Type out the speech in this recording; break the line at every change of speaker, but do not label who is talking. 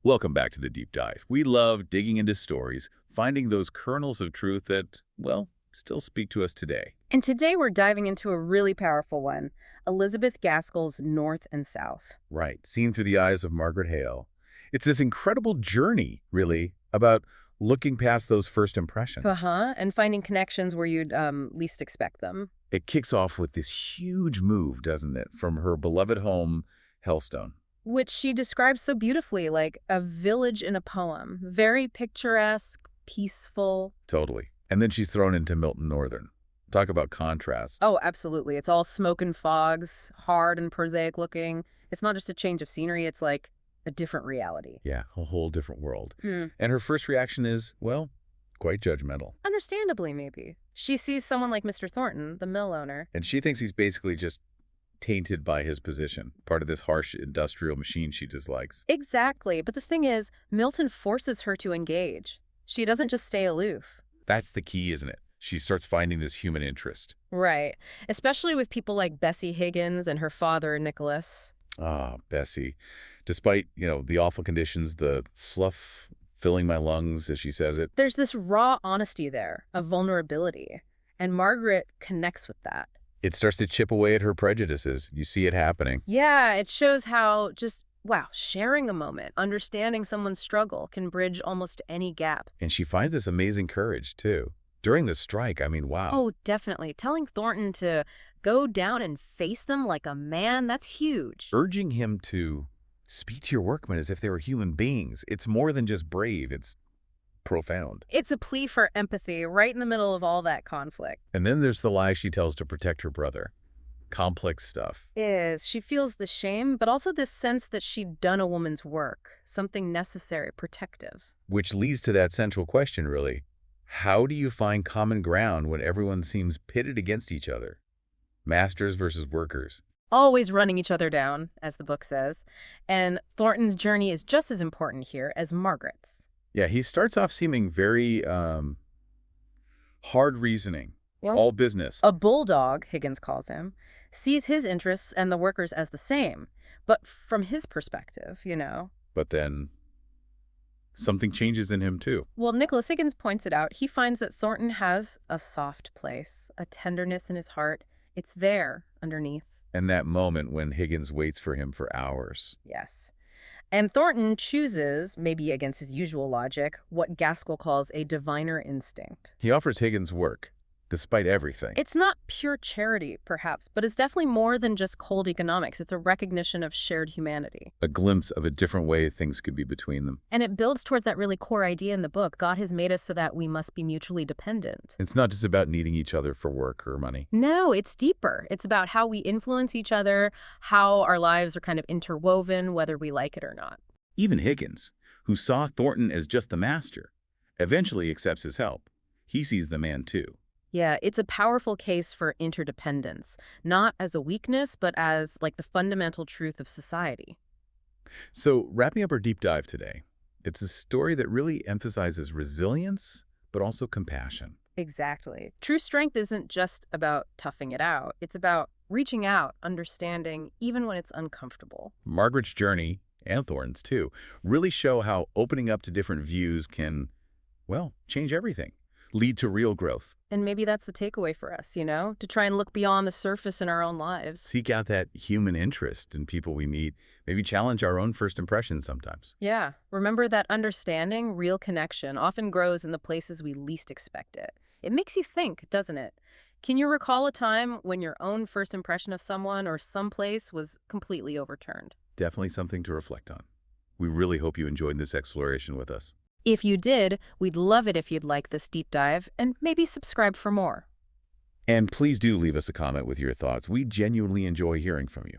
Welcome back to the deep dive. We love digging into stories, finding those kernels of truth that, well, still speak to us today.
And today we're diving into a really powerful one, Elizabeth Gaskell's North and South.
Right, seen through the eyes of Margaret Hale. It's this incredible journey, really, about looking past those first impressions.
Uh-huh, and finding connections where you'd least expect them.
It kicks off with this huge move, doesn't it, from her beloved home, Hellstone.
Which she describes so beautifully, like a village in a poem. Very picturesque, peaceful.
Totally. And then she's thrown into Milton Northern. Talk about contrast.
Oh, absolutely. It's all smoke and fogs, hard and prosaic looking. It's not just a change of scenery, it's like a different reality.
Yeah, a whole different world.
Hmm.
And her first reaction is, well, quite judgmental.
Understandably, maybe. She sees someone like Mr. Thornton, the mill owner.
And she thinks he's basically just tainted by his position, part of this harsh industrial machine she dislikes.
Exactly. But the thing is, Milton forces her to engage. She doesn't just stay aloof.
That's the key, isn't it? She starts finding this human interest.
Right. Especially with people like Bessie Higgins and her father, Nicholas.
Ah, Bessie. Despite, the awful conditions, the fluff filling my lungs, as she says it.
There's this raw honesty there, of vulnerability. And Margaret connects with that.
It starts to chip away at her prejudices. You see it happening.
Yeah, it shows how just, wow, sharing a moment, understanding someone's struggle can bridge almost any gap.
And she finds this amazing courage, too. During the strike, I mean, wow.
Oh, definitely. Telling Thornton to go down and face them like a man, that's huge.
Urging him to speak to your workmen as if they were human beings. It's more than just brave. It's profound.
It's a plea for empathy right in the middle of all that conflict.
And then there's the lie she tells to protect her brother. Complex stuff.
She feels the shame, but also this sense that she'd done a woman's work, something necessary, protective.
Which leads to that central question, really. How do you find common ground when everyone seems pitted against each other? Masters versus workers.
Always running each other down, as the book says. And Thornton's journey is just as important here as Margaret's.
Yeah, he starts off seeming very hard reasoning,
Yes.
all business.
A bulldog, Higgins calls him, sees his interests and the workers as the same. But from his perspective.
But then something changes in him, too.
Well, Nicholas Higgins points it out. He finds that Thornton has a soft place, a tenderness in his heart. It's there, underneath.
And that moment when Higgins waits for him for hours.
Yes. And Thornton chooses, maybe against his usual logic, what Gaskell calls a diviner instinct.
He offers Higgins work, despite everything.
It's not pure charity, perhaps, but it's definitely more than just cold economics. It's a recognition of shared humanity.
A glimpse of a different way things could be between them.
And it builds towards that really core idea in the book. God has made us so that we must be mutually dependent.
It's not just about needing each other for work or money.
No, it's deeper. It's about how we influence each other, how our lives are kind of interwoven, whether we like it or not.
Even Higgins, who saw Thornton as just the master, eventually accepts his help. He sees the man, too.
Yeah, it's a powerful case for interdependence, not as a weakness, but as like the fundamental truth of society.
So, wrapping up our deep dive today, it's a story that really emphasizes resilience, but also compassion.
Exactly. True strength isn't just about toughing it out. It's about reaching out, understanding, even when it's uncomfortable.
Margaret's journey, and Thornton's too, really show how opening up to different views can, well, change everything, lead to real growth.
And maybe that's the takeaway for us, to try and look beyond the surface in our own lives.
Seek out that human interest in people we meet, maybe challenge our own first impressions sometimes.
Yeah, remember that understanding, real connection, often grows in the places we least expect it. It makes you think, doesn't it? Can you recall a time when your own first impression of someone or someplace was completely overturned?
Definitely something to reflect on. We really hope you enjoyed this exploration with us.
If you did, we'd love it if you'd like this deep dive and maybe subscribe for more.
And please do leave us a comment with your thoughts. We genuinely enjoy hearing from you.